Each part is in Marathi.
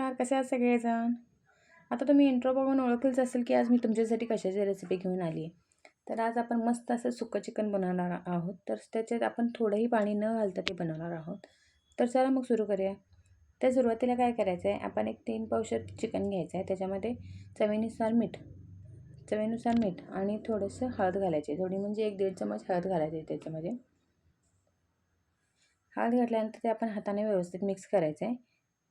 नमस्कार, कसे आहात सगळेजण? आता तुम्ही इंट्रो बघून ओळखलंच असेल की आज मी तुमच्यासाठी कशाची रेसिपी घेऊन आली आहे. तर आज आपण मस्त असं सुकं चिकन बनवणार आहोत. तर त्याच्यात आपण थोडंही पाणी न घालता ते बनवणार आहोत. तर चला मग सुरू करूया. तर सुरुवातीला काय करायचं आहे, आपण एक 3 पावशेर चिकन घ्यायचं आहे. त्याच्यामध्ये चवीनुसार मीठ आणि थोडंसं हळद घालायची, थोडी म्हणजे 1-1.5 चमच हळद घालायची त्याच्यामध्ये. हळद घातल्यानंतर ते आपण हाताने व्यवस्थित मिक्स करायचं आहे.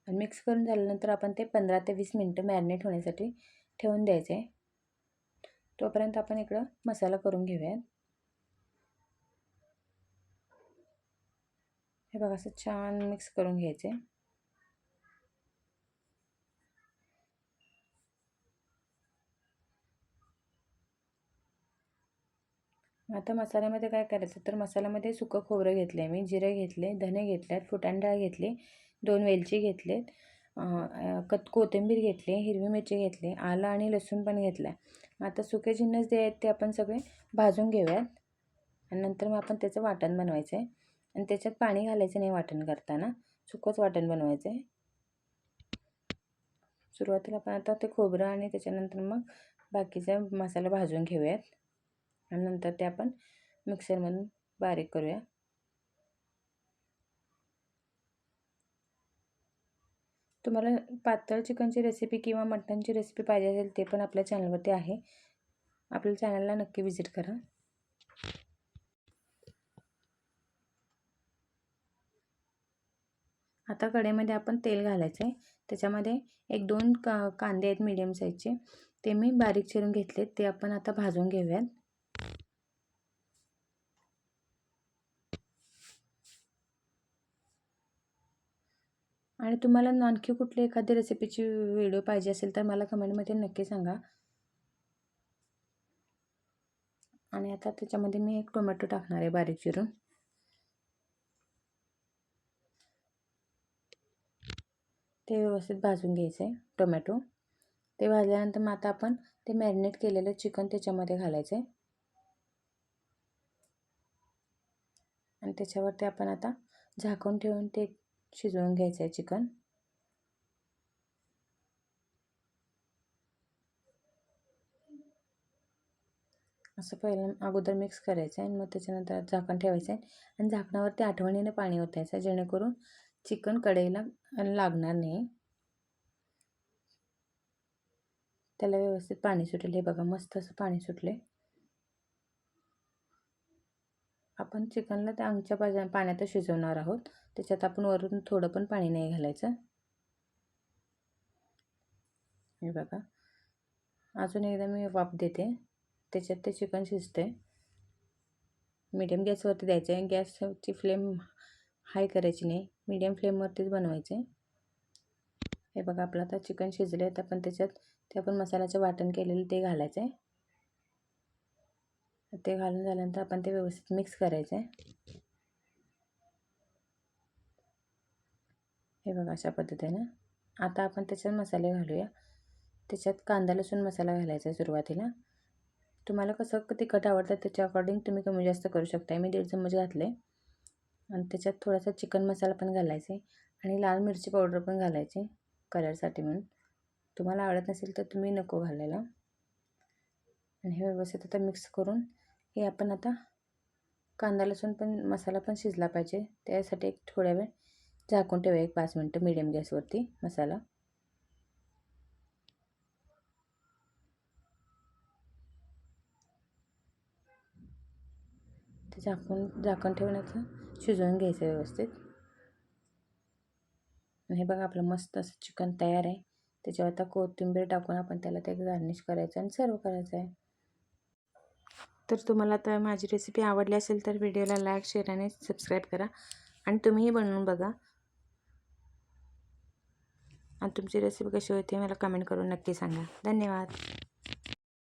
आणि मिक्स करून झाल्यानंतर आपण ते 15 ते 20 मिनटं मॅरिनेट होण्यासाठी ठेवून द्यायचे आहे. तोपर्यंत आपण इकडं मसाला करून घेऊयात. हे बघा, असं छान मिक्स करून घ्यायचे. आता मसाल्यामध्ये काय करायचं, तर मसाल्यामध्ये सुकं खोबरं घेतलं आहे मी, जिरे घेतले, धने घेतले, फुटाणे डाळ घेतली, 2 वेलची घेतलेत, कोथिंबीर घेतली, हिरवी मिरची घेतली, आलं आणि लसूण पण घेतलं आहे. आता सुके जिन्नस जे आहेत ते आपण सगळे भाजून घेऊयात. आणि नंतर मग आपण त्याचं वाटण बनवायचं आहे. आणि त्याच्यात पाणी घालायचं नाही वाटण करताना, सुकंच वाटण बनवायचं आहे. सुरुवातीला आपण आता ते खोबरं आणि त्याच्यानंतर मग बाकीचा मसाला भाजून घेऊयात. आणि नंतर ते आपण मिक्सरमधून बारीक करूया. तुम्हाला पातळ चिकनची रेसिपी किंवा मटनची रेसिपी पाहिजे असेल ते पण आपल्या चॅनलवरती आहे. आपल्या चॅनलला नक्की विजिट करा. आता कढईमध्ये आपण तेल घालायचं आहे. त्याच्यामध्ये 1-2 कांदे आहेत मीडियम साईजचे, ते मी बारीक चिरून घेतलेत. ते आपण आता भाजून घेऊयात. आणि तुम्हाला आणखी कुठली एखादी रेसिपीची व्हिडिओ पाहिजे असेल तर मला कमेंटमध्ये नक्की सांगा. आणि आता त्याच्यामध्ये मी एक टोमॅटो टाकणार आहे बारीक चिरून. ते व्यवस्थित भाजून घ्यायचं आहे टोमॅटो. ते भाजल्यानंतर मग आता आपण ते मॅरिनेट केलेलं चिकन त्याच्यामध्ये घालायचं आहे. आणि त्याच्यावरती आपण आता झाकून ठेवून ते शिजवून घ्यायचं आहे चिकन. असं पहिलं अगोदर मिक्स करायचं आहे आणि मग त्याच्यानंतर झाकण ठेवायचं आहे. आणि झाकणावरती आठवणीने पाणी ओतायचं जेणेकरून चिकन कढईला लागणार नाही. त्याला व्यवस्थित पाणी सुटेल. हे बघा, मस्त असं पाणी सुटले. आपण चिकनला त्या अंगच्या पाण्यातच शिजवणार आहोत. त्याच्यात आपण वरून थोडं पण पाणी नाही घालायचं. हे बघा, अजून एकदा मी वाफ देते. त्याच्यात ते चिकन शिजते. मीडियम गॅसवरती द्यायचं आहे. गॅसची फ्लेम हाय करायची नाही, मीडियम फ्लेमवरतीच बनवायचे. हे बघा, आपलं आता चिकन शिजले आहे. आपण त्याच्यात ते आपण मसाल्याचं वाटण केलेलं ते घालायचं आहे. ते घालून झाल्यानंतर आपण ते व्यवस्थित मिक्स करायचं आहे. हे बघा, अशा पद्धतीने. आता आपण त्याच्यात मसाले घालूया. त्याच्यात कांदा लसूण मसाला घालायचा आहे सुरुवातीला. तुम्हाला कसं तिखट आवडतं त्याच्या अकॉर्डिंग तुम्ही कमी जास्त करू शकता. मी 1.5 चमच घातले. आणि त्याच्यात थोडासा चिकन मसाला पण घालायचा आहे आणि लाल मिरची पावडर पण घालायची कलरसाठी म्हणून. तुम्हाला आवडत नसेल तर तुम्ही नको घालायला. आणि हे व्यवस्थित आता मिक्स करून हे आपण आता कांदा लसूण पण मसाला पण शिजला पाहिजे, त्यासाठी एक थोड्या वेळ झाकून ठेवूया, 1-5 मिनटं मीडियम गॅसवरती मसाला. ते झाकण ठेवून शिजवून घ्यायचं व्यवस्थित. आणि हे बघा, आपलं मस्त असं चिकन तयार आहे. त्याच्यावर आता कोथिंबीर टाकून आपण त्याला ते गार्निश करायचं आणि सर्व करायचं आहे. तर तुम्हाला तर माझी रेसिपी आवडली असेल तर व्हिडिओला लाईक, शेअर आणि सबस्क्राईब करा. आणि तुम्हीही बनवून बघा. आणि तुमची रेसिपी कशी होती मला कमेंट करून नक्की सांगा. धन्यवाद.